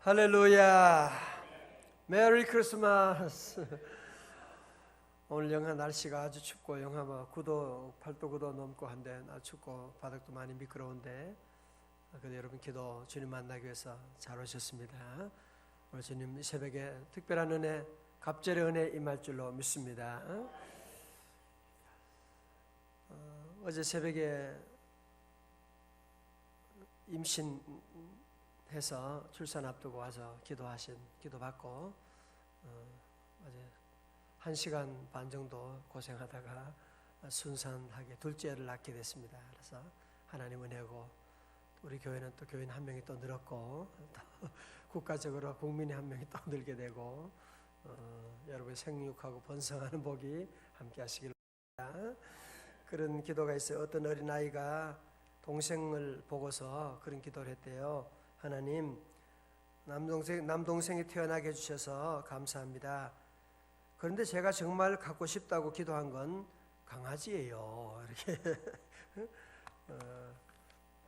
할렐루야. 메리 크리스마스. 오늘 영하 날씨가 아주 춥고 영하 9도, 8도, 9도 넘고 한데 춥고 바닥도 많이 미끄러운데 그래도 여러분 기도 주님 만나기 위해서 잘 오셨습니다. 오늘 주님 이 새벽에 특별한 은혜, 갑절의 은혜 임할 줄로 믿습니다. 어제 새벽에 임신해서 출산 앞두고 와서 기도받고 어제 1시간 반 정도 고생하다가 순산하게 둘째를 낳게 됐습니다. 그래서 하나님 은혜고 우리 교회는 또 교인 한 명이 또 늘었고 또 국가적으로 국민이 한 명이 또 늘게 되고 여러분의 생육하고 번성하는 복이 함께 하시길 바랍니다. 그런 기도가 있어요. 어떤 어린아이가 동생을 보고서 그런 기도를 했대요. 하나님, 남동생이 태어나게 해주셔서 감사합니다. 그런데 제가 정말 갖고 싶다고 기도한 건 강아지예요. 이렇게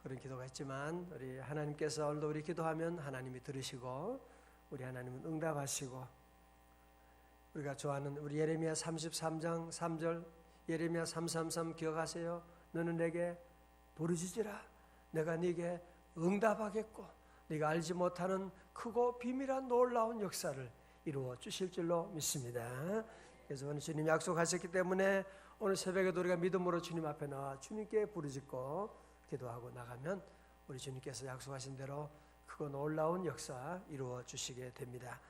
그런 기도가 있지만 우리 하나님께서 오늘도 우리 기도하면 하나님이 들으시고 우리 하나님은 응답하시고 우리가 좋아하는 우리 예레미야 33장 3절 예레미야 333 기억하세요? 너는 내게 부르짖으라. 내가 네게 응답하겠고 네가 알지 못하는 크고 비밀한 놀라운 역사를 이루어 주실 줄로 믿습니다. 그래서 오늘 주님 약속하셨기 때문에 오늘 새벽에도 우리가 믿음으로 주님 앞에 나와 주님께 부르짖고 기도하고 나가면 우리 주님께서 약속하신 대로 크고 놀라운 역사 이루어 주시게 됩니다.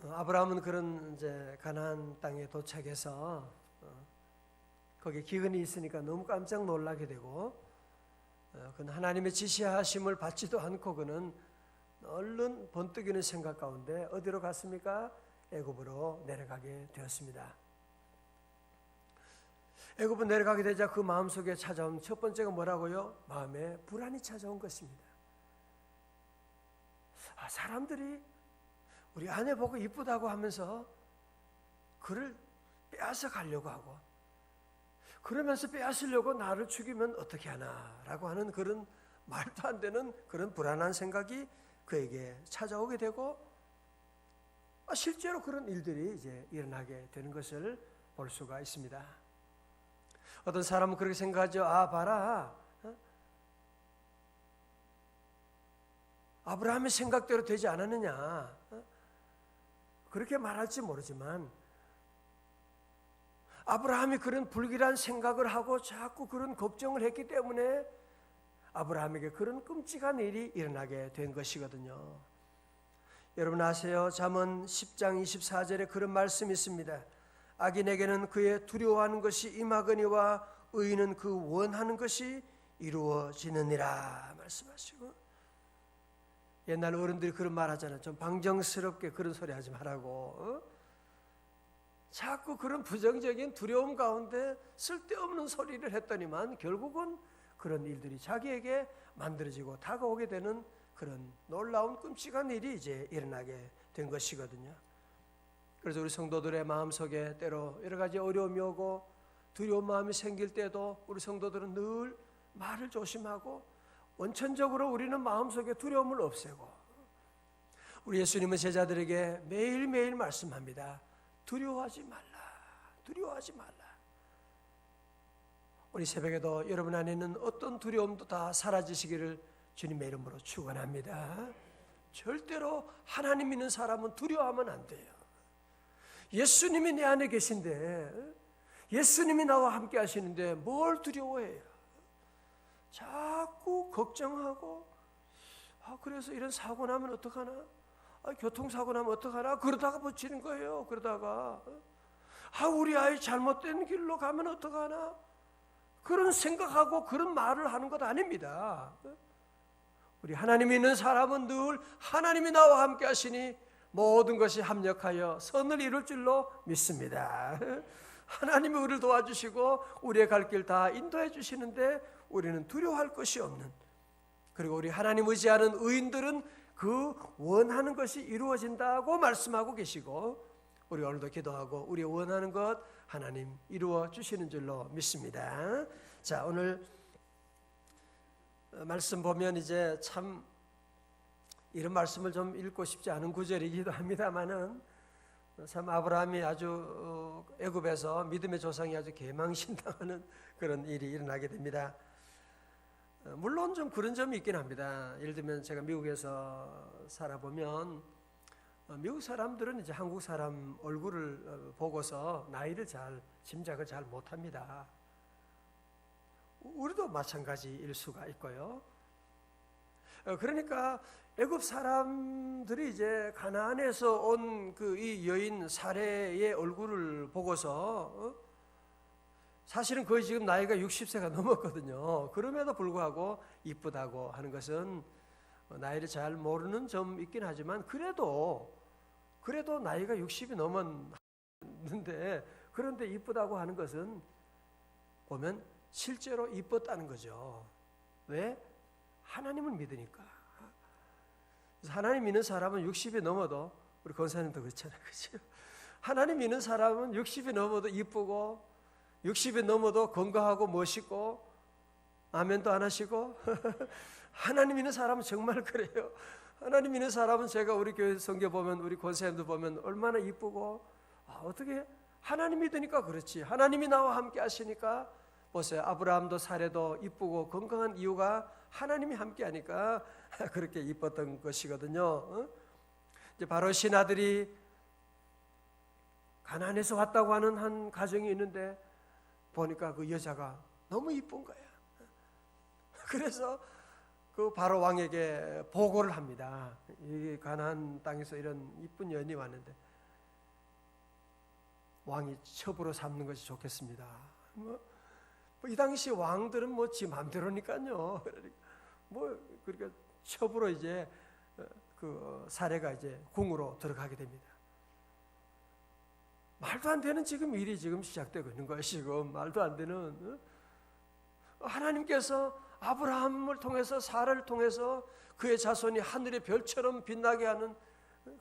아브라함은 그런 이제 가나안 땅에 도착해서 거기에 기근이 있으니까 너무 깜짝 놀라게 되고 그는 하나님의 지시하심을 받지도 않고 그는 얼른 번뜩이는 생각 가운데 어디로 갔습니까? 애굽으로 내려가게 되었습니다. 애굽으로 내려가게 되자 그 마음속에 찾아온 첫 번째가 뭐라고요? 마음에 불안이 찾아온 것입니다. 사람들이 우리 아내 보고 이쁘다고 하면서 그를 빼앗아 가려고 하고 그러면서 빼앗으려고 나를 죽이면 어떻게 하나라고 하는 그런 말도 안 되는 그런 불안한 생각이 그에게 찾아오게 되고 실제로 그런 일들이 이제 일어나게 되는 것을 볼 수가 있습니다. 어떤 사람은 그렇게 생각하죠. 봐라. 아브라함의 생각대로 되지 않았느냐. 그렇게 말할지 모르지만 아브라함이 그런 불길한 생각을 하고 자꾸 그런 걱정을 했기 때문에 아브라함에게 그런 끔찍한 일이 일어나게 된 것이거든요. 여러분 아세요? 잠언 10장 24절에 그런 말씀이 있습니다. 악인에게는 그의 두려워하는 것이 임하거니와 의인은 그 원하는 것이 이루어지느니라 말씀하시고 옛날 어른들이 그런 말 하잖아요. 좀 방정스럽게 그런 소리 하지 말라고. 자꾸 그런 부정적인 두려움 가운데 쓸데없는 소리를 했더니만 결국은 그런 일들이 자기에게 만들어지고 다가오게 되는 그런 놀라운 끔찍한 일이 이제 일어나게 된 것이거든요. 그래서 우리 성도들의 마음속에 때로 여러 가지 어려움이 오고 두려운 마음이 생길 때도 우리 성도들은 늘 말을 조심하고 원천적으로 우리는 마음속에 두려움을 없애고 우리 예수님은 제자들에게 매일매일 말씀합니다. 두려워하지 말라. 두려워하지 말라. 우리 새벽에도 여러분 안에 있는 어떤 두려움도 다 사라지시기를 주님의 이름으로 축원합니다. 절대로 하나님 믿는 사람은 두려워하면 안 돼요. 예수님이 내 안에 계신데 예수님이 나와 함께 하시는데 뭘 두려워해요? 자꾸 걱정하고 그래서 이런 사고 나면 어떡하나? 교통사고 나면 어떡하나? 그러다가 버치는 거예요. 그러다가 우리 아이 잘못된 길로 가면 어떡하나? 그런 생각하고 그런 말을 하는 것 아닙니다. 우리 하나님 있는 사람은 늘 하나님이 나와 함께 하시니 모든 것이 합력하여 선을 이룰 줄로 믿습니다. 하나님이 우리를 도와주시고 우리의 갈 길 다 인도해 주시는데 우리는 두려워할 것이 없는, 그리고 우리 하나님 의지하는 의인들은 그 원하는 것이 이루어진다고 말씀하고 계시고 우리 오늘도 기도하고 우리 원하는 것 하나님 이루어 주시는 줄로 믿습니다. 자, 오늘 말씀 보면 이제 참 이런 말씀을 좀 읽고 싶지 않은 구절이기도 합니다만은 참 아브라함이 아주 애굽에서 믿음의 조상이 아주 개망신당하는 그런 일이 일어나게 됩니다. 물론 좀 그런 점이 있긴 합니다. 예를 들면 제가 미국에서 살아보면 미국 사람들은 이제 한국 사람 얼굴을 보고서 나이를 잘 짐작을 잘 못합니다. 우리도 마찬가지일 수가 있고요. 그러니까 애굽 사람들이 이제 가나안에서 온 그 이 여인 사레의 얼굴을 보고서 사실은 거의 지금 나이가 60세가 넘었거든요. 그럼에도 불구하고 이쁘다고 하는 것은 나이를 잘 모르는 점 있긴 하지만 그래도 나이가 60이 넘었는데 그런데 이쁘다고 하는 것은 보면 실제로 이뻤다는 거죠. 왜? 하나님을 믿으니까. 하나님 믿는 사람은 60이 넘어도 우리 권사님도 그렇잖아요. 그렇죠? 하나님 믿는 사람은 60이 넘어도 이쁘고 60이 넘어도 건강하고 멋있고 아멘도 안 하시고 하나님 믿는 사람은 정말 그래요. 하나님 믿는 사람은 제가 우리 교회 성경 보면 우리 권사님도 보면 얼마나 이쁘고 어떻게 하나님 믿으니까 그렇지. 하나님이 나와 함께 하시니까 보세요. 아브라함도 사레도 이쁘고 건강한 이유가 하나님이 함께 하니까 그렇게 이뻤던 것이거든요. 이제 바로 신하들이 가나안에서 왔다고 하는 한 가정이 있는데 보니까 그 여자가 너무 이쁜 거야. 그래서 그 바로 왕에게 보고를 합니다. 이 가나안 땅에서 이런 이쁜 여인이 왔는데 왕이 첩으로 삼는 것이 좋겠습니다. 이 당시 왕들은 뭐 지 마음대로니까요. 그러니까 첩으로 이제 그 사례가 이제 궁으로 들어가게 됩니다. 말도 안 되는 지금 일이 지금 시작되고 있는 거예요. 지금 말도 안 되는 하나님께서 아브라함을 통해서 사라를 통해서 그의 자손이 하늘의 별처럼 빛나게 하는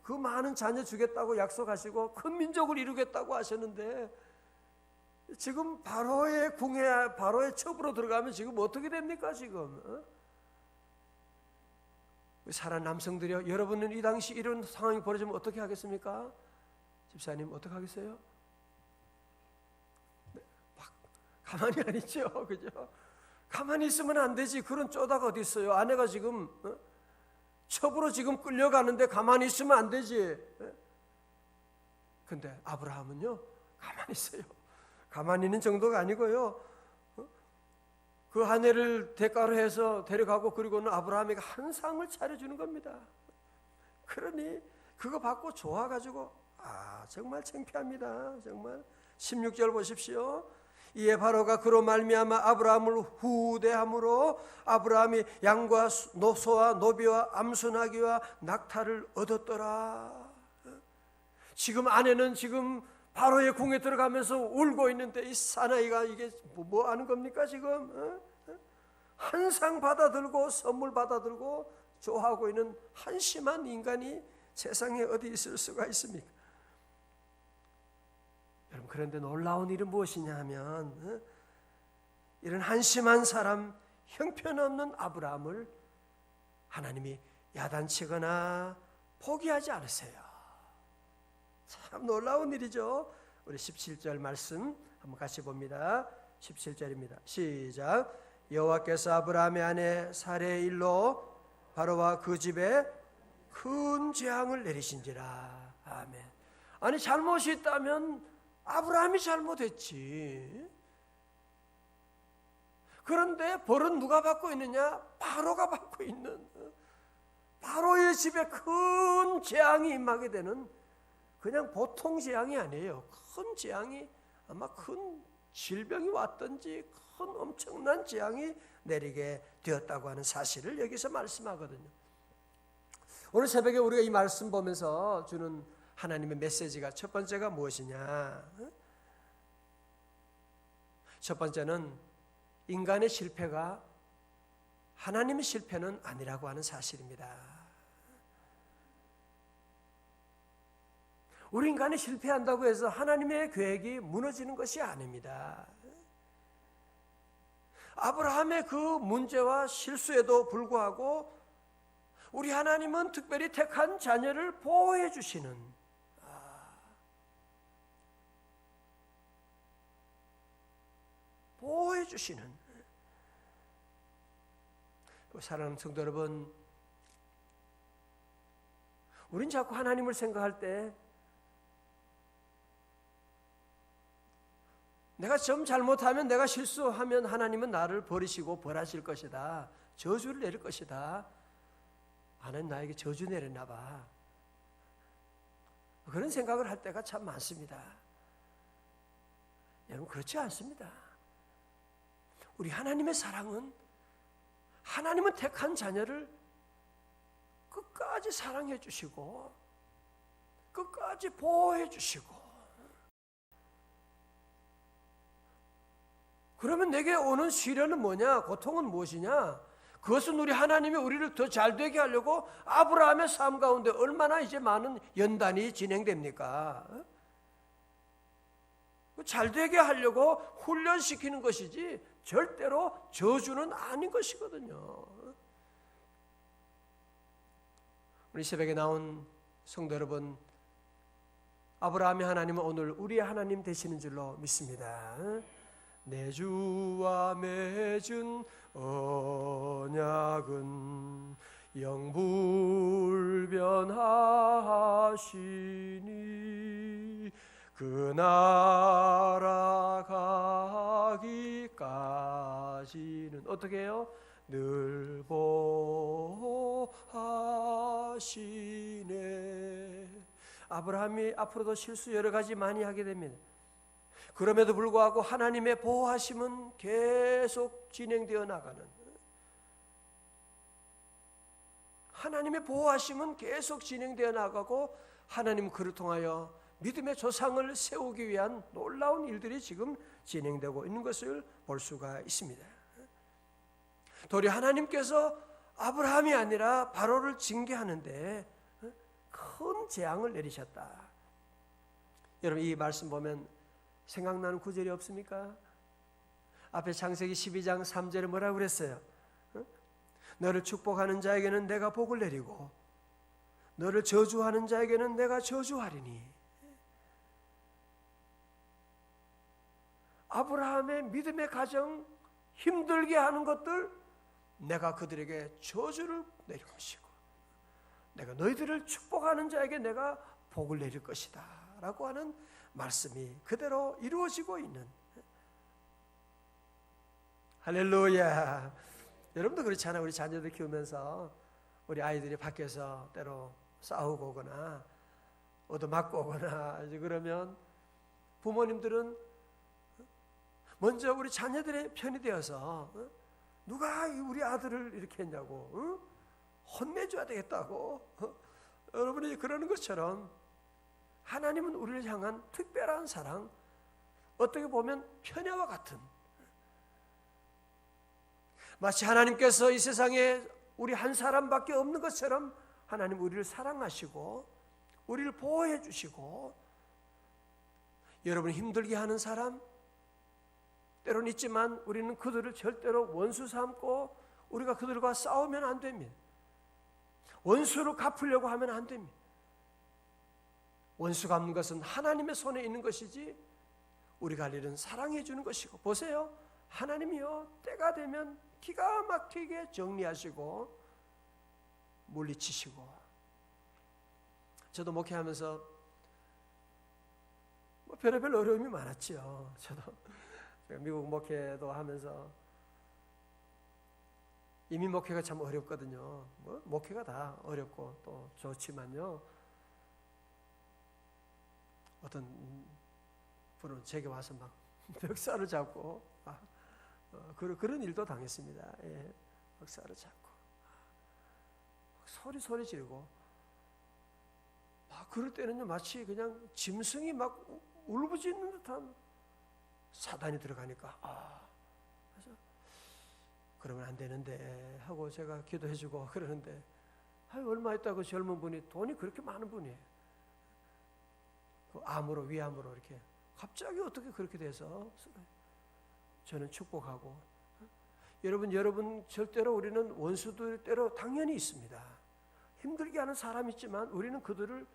그 많은 자녀 주겠다고 약속하시고 큰 민족을 이루겠다고 하셨는데 지금 바로의 궁에 바로의 첩으로 들어가면 지금 어떻게 됩니까 지금? 사란 남성들이요. 여러분은 이 당시 이런 상황이 벌어지면 어떻게 하겠습니까? 집사님 어떻게 하겠어요? 막 가만히 안 있죠, 그죠? 가만히 있으면 안 되지. 그런 쪼다가 어디 있어요? 아내가 지금 첩으로 지금 끌려가는데 가만히 있으면 안 되지. 근데 아브라함은요 가만히 있어요. 가만히 있는 정도가 아니고요. 그 아내를 대가로 해서 데려가고 그리고는 아브라함에게 한 상을 차려주는 겁니다. 그러니 그거 받고 좋아가지고 정말 창피합니다. 정말 16절 보십시오. 이에 바로가 그로 말미암아 아브라함을 후대함으로 아브라함이 양과 소와 노비와 암소나귀와 낙타를 얻었더라. 지금 아내는 지금 바로의 궁에 들어가면서 울고 있는데 이 사나이가 이게 뭐 하는 겁니까 지금? 한 상 받아들고 선물 받아들고 좋아하고 있는 한심한 인간이 세상에 어디 있을 수가 있습니까? 여러분 그런데 놀라운 일은 무엇이냐 하면 이런 한심한 사람 형편없는 아브라함을 하나님이 야단치거나 포기하지 않으세요. 참 놀라운 일이죠. 우리 17절 말씀 한번 같이 봅니다. 17절입니다. 시작. 여호와께서 아브라함의 아내 사레의 일로 바로와 그 집에 큰 재앙을 내리신지라. 아멘. 아니 잘못이 있다면 아브라함이 잘못했지. 그런데 벌은 누가 받고 있느냐? 바로가 받고 있는. 바로의 집에 큰 재앙이 임하게 되는 그냥 보통 재앙이 아니에요. 큰 재앙이 아마 큰 질병이 왔든지 큰 엄청난 재앙이 내리게 되었다고 하는 사실을 여기서 말씀하거든요. 오늘 새벽에 우리가 이 말씀 보면서 주는 하나님의 메시지가 첫 번째가 무엇이냐? 첫 번째는 인간의 실패가 하나님의 실패는 아니라고 하는 사실입니다. 우리 인간이 실패한다고 해서 하나님의 계획이 무너지는 것이 아닙니다. 아브라함의 그 문제와 실수에도 불구하고 우리 하나님은 특별히 택한 자녀를 보호해 주시는, 보호해 주시는. 사랑하는 성도 여러분, 우린 자꾸 하나님을 생각할 때 내가 좀 잘못하면, 내가 실수하면 하나님은 나를 버리시고 벌하실 것이다, 저주를 내릴 것이다, 하나님 나에게 저주 내렸나 봐, 그런 생각을 할 때가 참 많습니다. 여러분, 그렇지 않습니다. 우리 하나님의 사랑은, 하나님은 택한 자녀를 끝까지 사랑해 주시고 끝까지 보호해 주시고, 그러면 내게 오는 시련은 뭐냐, 고통은 무엇이냐? 그것은 우리 하나님이 우리를 더 잘되게 하려고 아브라함의 삶 가운데 얼마나 이제 많은 연단이 진행됩니까? 잘되게 하려고 훈련시키는 것이지 절대로 저주는 아닌 것이거든요. 우리 새벽에 나온 성도 여러분, 아브라함의 하나님은 오늘 우리의 하나님 되시는 줄로 믿습니다. 내 주와 맺은 언약은 영불변하시니 그 나라 가기까지는 어떻게 해요? 늘 보호하시네. 아브라함이 앞으로도 실수 여러 가지 많이 하게 됩니다. 그럼에도 불구하고 하나님의 보호하심은 계속 진행되어 나가는, 하나님의 보호하심은 계속 진행되어 나가고, 하나님은 그를 통하여 믿음의 조상을 세우기 위한 놀라운 일들이 지금 진행되고 있는 것을 볼 수가 있습니다. 도리어 하나님께서 아브라함이 아니라 바로를 징계하는데 큰 재앙을 내리셨다. 여러분, 이 말씀 보면 생각나는 구절이 없습니까? 앞에 창세기 12장 3절에 뭐라고 그랬어요? 너를 축복하는 자에게는 내가 복을 내리고 너를 저주하는 자에게는 내가 저주하리니. 아브라함의 믿음의 가정 힘들게 하는 것들, 내가 그들에게 저주를 내릴 것이고 내가 너희들을 축복하는 자에게 내가 복을 내릴 것이다 라고 하는 말씀이 그대로 이루어지고 있는, 할렐루야. 여러분도 그렇잖아요. 우리 자녀들 키우면서 우리 아이들이 밖에서 때로 싸우고 오거나 얻어맞고 오거나 이제 그러면 부모님들은 먼저 우리 자녀들의 편이 되어서 누가 우리 아들을 이렇게 했냐고 혼내줘야 되겠다고, 여러분이 그러는 것처럼 하나님은 우리를 향한 특별한 사랑, 어떻게 보면 편애와 같은, 마치 하나님께서 이 세상에 우리 한 사람밖에 없는 것처럼 하나님 우리를 사랑하시고 우리를 보호해 주시고, 여러분 힘들게 하는 사람 때로는 있지만 우리는 그들을 절대로 원수 삼고 우리가 그들과 싸우면 안 됩니다. 원수로 갚으려고 하면 안 됩니다. 원수 갚는 것은 하나님의 손에 있는 것이지 우리가 할 일은 사랑해 주는 것이고, 보세요, 하나님이요 때가 되면 기가 막히게 정리하시고 물리치시고. 저도 목회하면서 별의별 어려움이 많았죠. 저도 미국 목회도 하면서 이민 목회가 참 어렵거든요. 목회가 다 어렵고 또 좋지만요, 어떤 분은 제게 와서 막 멱살을 잡고 그런 일도 당했습니다. 예, 멱살을 잡고 소리 지르고 막 그럴 때는요 마치 그냥 짐승이 막 울부짖는 듯한, 사단이 들어가니까 그래서 그러면 안 되는데 하고 제가 기도해주고 그러는데, 얼마 있다고 젊은 분이, 돈이 그렇게 많은 분이에요. 암으로 위암으로 이렇게 갑자기 어떻게 그렇게 돼서 저는 축복하고 여러분 절대로 우리는 원수들 때로 당연히 있습니다. 힘들게 하는 사람이 있지만 우리는 그들을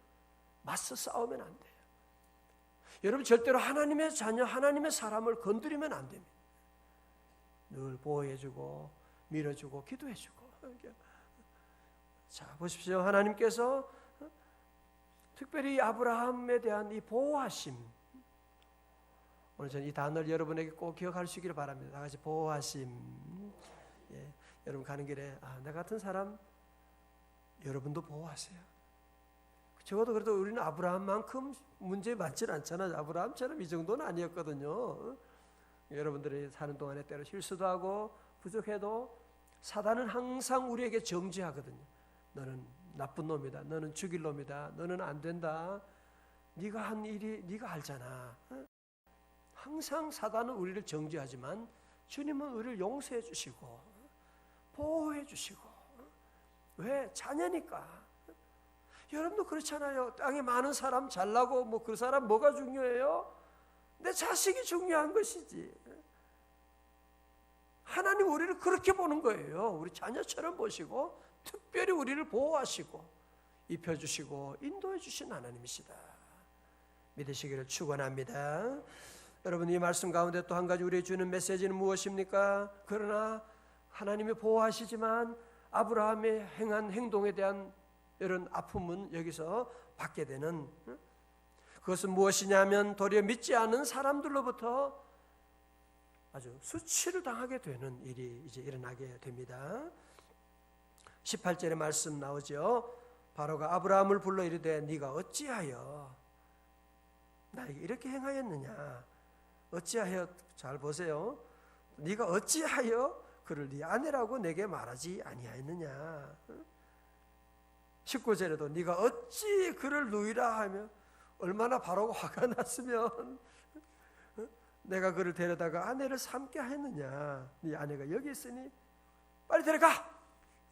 맞서 싸우면 안 돼요. 여러분 절대로 하나님의 자녀, 하나님의 사람을 건드리면 안 됩니다. 늘 보호해주고 밀어주고 기도해주고. 자, 보십시오. 하나님께서 특별히 아브라함에 대한 이 보호하심, 오늘 저는 이 단어를 여러분에게 꼭 기억하시기를 바랍니다. 다 같이 보호하심. 예, 여러분 가는 길에 나 같은 사람 여러분도 보호하세요. 적어도 그래도 우리는 아브라함만큼 문제 많지는 않잖아요. 아브라함처럼 이 정도는 아니었거든요. 여러분들이 사는 동안에 때로 실수도 하고 부족해도 사단은 항상 우리에게 정죄하거든요. 너는 나쁜 놈이다. 너는 죽일 놈이다. 너는 안 된다. 네가 한 일이 네가 알잖아. 항상 사단은 우리를 정죄하지만 주님은 우리를 용서해 주시고 보호해 주시고. 왜? 자녀니까. 여러분도 그렇잖아요. 땅에 많은 사람 잘나고 뭐 그 사람 뭐가 중요해요? 내 자식이 중요한 것이지. 하나님 우리를 그렇게 보는 거예요. 우리 자녀처럼 보시고 특별히 우리를 보호하시고 입혀주시고 인도해 주신 하나님이시다. 믿으시기를 축원합니다. 여러분 이 말씀 가운데 또 한 가지 우리에게 주는 메시지는 무엇입니까? 그러나 하나님이 보호하시지만 아브라함의 행한 행동에 대한 이런 아픔은 여기서 받게 되는, 그것은 무엇이냐면 도리어 믿지 않은 사람들로부터 아주 수치를 당하게 되는 일이 이제 일어나게 됩니다. 18절의 말씀 나오죠. 바로가 아브라함을 불러 이르되 네가 어찌하여 나에게 이렇게 행하였느냐. 어찌하여, 잘 보세요. 네가 어찌하여 그를 네 아내라고 내게 말하지 아니하였느냐. 19절에도 네가 어찌 그를 누이라 하며, 얼마나 바로가 화가 났으면 내가 그를 데려다가 아내를 삼게 하였느냐. 네 아내가 여기 있으니 빨리 데려가.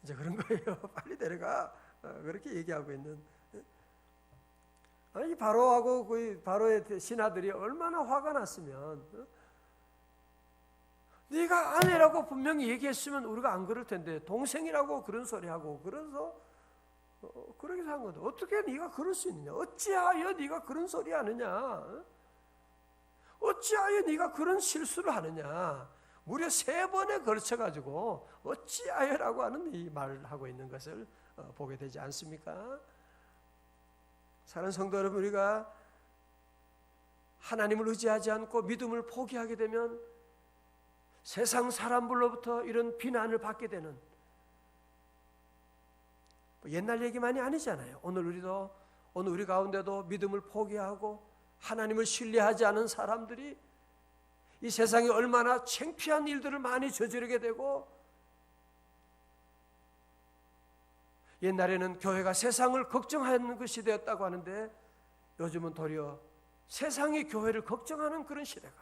이제 그런 거예요. 빨리 데려가. 그렇게 얘기하고 있는. 아니 바로하고 그 바로의 신하들이 얼마나 화가 났으면, 네가 아내라고 분명히 얘기했으면 우리가 안 그럴 텐데 동생이라고 그런 소리 하고 그래서 그러게 한 거다. 어떻게 네가 그럴 수 있느냐? 어찌하여 네가 그런 소리 하느냐? 어찌하여 네가 그런 실수를 하느냐? 무려 3번에 걸쳐가지고 어찌하여라고 하는 이 말을 하고 있는 것을 보게 되지 않습니까? 사랑하는 성도 여러분, 우리가 하나님을 의지하지 않고 믿음을 포기하게 되면 세상 사람들로부터 이런 비난을 받게 되는, 옛날 얘기만이 아니잖아요. 오늘 우리 가운데도 믿음을 포기하고 하나님을 신뢰하지 않은 사람들이 이 세상에 얼마나 창피한 일들을 많이 저지르게 되고, 옛날에는 교회가 세상을 걱정하는 그 시대였다고 하는데 요즘은 도리어 세상이 교회를 걱정하는 그런 시대가,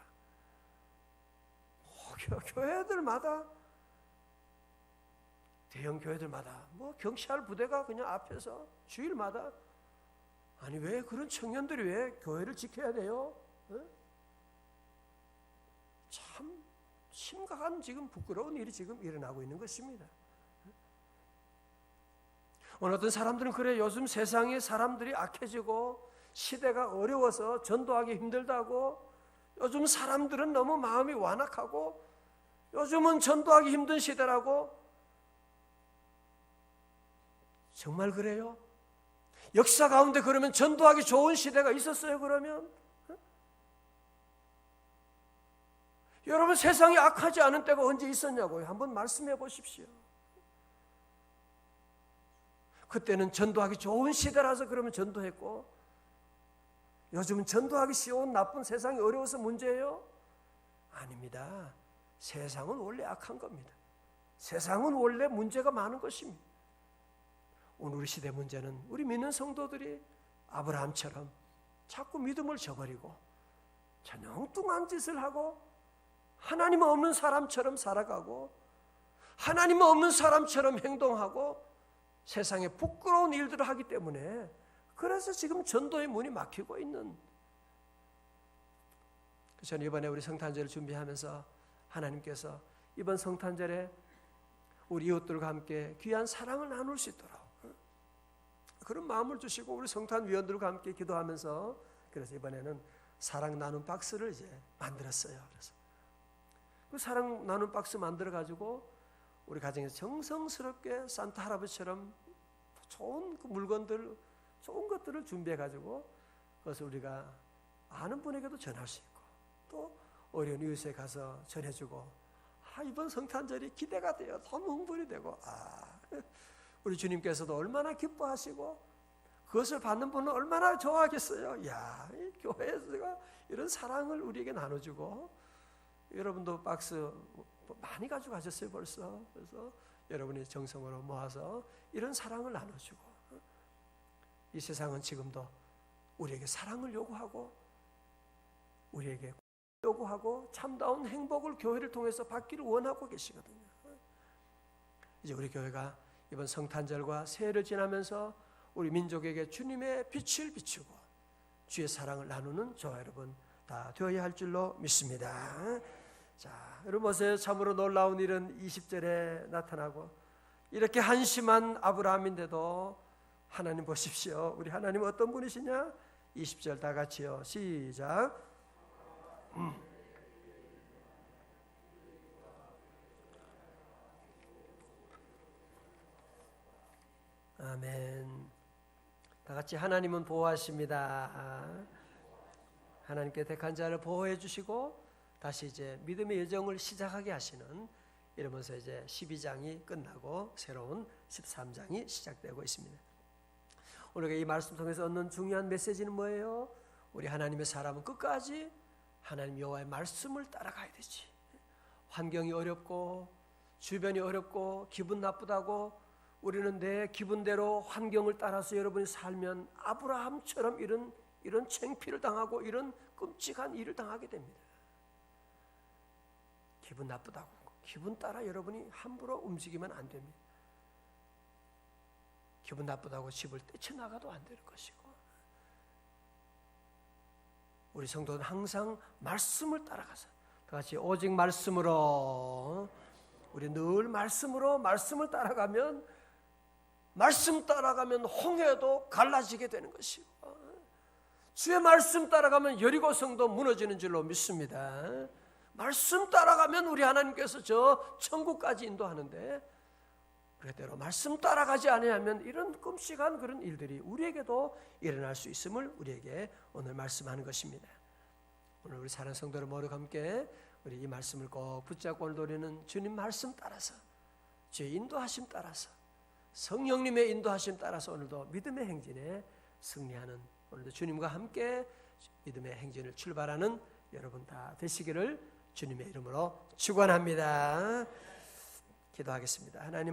교회들마다, 대형 교회들마다 뭐 경찰 부대가 그냥 앞에서 주일마다, 아니 왜 그런 청년들이 왜 교회를 지켜야 돼요? 참 심각한 지금 부끄러운 일이 지금 일어나고 있는 것입니다. 오늘 어떤 사람들은 그래, 요즘 세상에 사람들이 악해지고 시대가 어려워서 전도하기 힘들다고, 요즘 사람들은 너무 마음이 완악하고 요즘은 전도하기 힘든 시대라고. 정말 그래요? 역사 가운데 그러면 전도하기 좋은 시대가 있었어요? 그러면? 여러분 세상이 악하지 않은 때가 언제 있었냐고요? 한번 말씀해 보십시오. 그때는 전도하기 좋은 시대라서 그러면 전도했고, 요즘은 전도하기 쉬운 나쁜 세상이 어려워서 문제예요? 아닙니다. 세상은 원래 악한 겁니다. 세상은 원래 문제가 많은 것입니다. 오늘 우리 시대 문제는 우리 믿는 성도들이 아브라함처럼 자꾸 믿음을 저버리고 전혀 엉뚱한 짓을 하고 하나님 없는 사람처럼 살아가고 하나님 없는 사람처럼 행동하고 세상에 부끄러운 일들을 하기 때문에, 그래서 지금 전도의 문이 막히고 있는. 저는 이번에 우리 성탄절을 준비하면서 하나님께서 이번 성탄절에 우리 이웃들과 함께 귀한 사랑을 나눌 수 있도록 그런 마음을 주시고 우리 성탄 위원들과 함께 기도하면서 그래서 이번에는 사랑 나눔 박스를 이제 만들었어요. 그래서 그 사랑 나눔 박스 만들어 가지고 우리 가정에서 정성스럽게 산타 할아버지처럼 좋은 그 물건들, 좋은 것들을 준비해 가지고 그것을 우리가 아는 분에게도 전할 수 있고 또 어려운 이웃에 가서 전해주고 이번 성탄절이 기대가 돼요. 너무 흥분이 되고 우리 주님께서도 얼마나 기뻐하시고 그것을 받는 분은 얼마나 좋아하겠어요. 이 교회에서 이런 사랑을 우리에게 나눠주고 여러분도 박스 많이 가지고 가셨어요 벌써. 그래서 여러분이 정성으로 모아서 이런 사랑을 나눠주고 이 세상은 지금도 우리에게 사랑을 요구하고 우리에게 요구하고 참다운 행복을 교회를 통해서 받기를 원하고 계시거든요. 이제 우리 교회가 이번 성탄절과 새해를 지나면서 우리 민족에게 주님의 빛을 비추고 주의 사랑을 나누는 저와 여러분 다 되어야 할 줄로 믿습니다. 자, 여러분 보세요. 참으로 놀라운 일은 20절에 나타나고 이렇게 한심한 아브라함인데도 하나님 보십시오. 우리 하나님 어떤 분이시냐? 20절 다 같이요. 시작. 아멘. 다 같이 하나님은 보호하십니다. 하나님께 택한 자를 보호해 주시고 다시 이제 믿음의 여정을 시작하게 하시는 이러면서 이제 12장이 끝나고 새로운 13장이 시작되고 있습니다. 우리가 이 말씀 통해서 얻는 중요한 메시지는 뭐예요? 우리 하나님의 사람은 끝까지 하나님 여호와의 말씀을 따라가야 되지. 환경이 어렵고 주변이 어렵고 기분 나쁘다고 우리는 내 기분대로 환경을 따라서 여러분이 살면 아브라함처럼 이런 창피를 당하고 이런 끔찍한 일을 당하게 됩니다. 기분 나쁘다고 기분 따라 여러분이 함부로 움직이면 안 됩니다. 기분 나쁘다고 집을 떼쳐나가도 안 될 것이고 우리 성도는 항상 말씀을 따라가서 다 같이 오직 말씀으로 우리 늘 말씀을 따라가면 말씀 따라가면 홍해도 갈라지게 되는 것이고 주의 말씀 따라가면 여리고 성도 무너지는 줄로 믿습니다. 말씀 따라가면 우리 하나님께서 저 천국까지 인도하는데 그대로 말씀 따라가지 않으면 이런 끔찍한 그런 일들이 우리에게도 일어날 수 있음을 우리에게 오늘 말씀하는 것입니다. 오늘 우리 사랑하는 성도들 모두 함께 우리 이 말씀을 꼭 붙잡고 오늘도 우리는 주님 말씀 따라서 주의 인도하심 따라서 성령님의 인도하심 따라서 오늘도 믿음의 행진에 승리하는 오늘도 주님과 함께 믿음의 행진을 출발하는 여러분 다 되시기를 주님의 이름으로 축원합니다. 기도하겠습니다. 하나님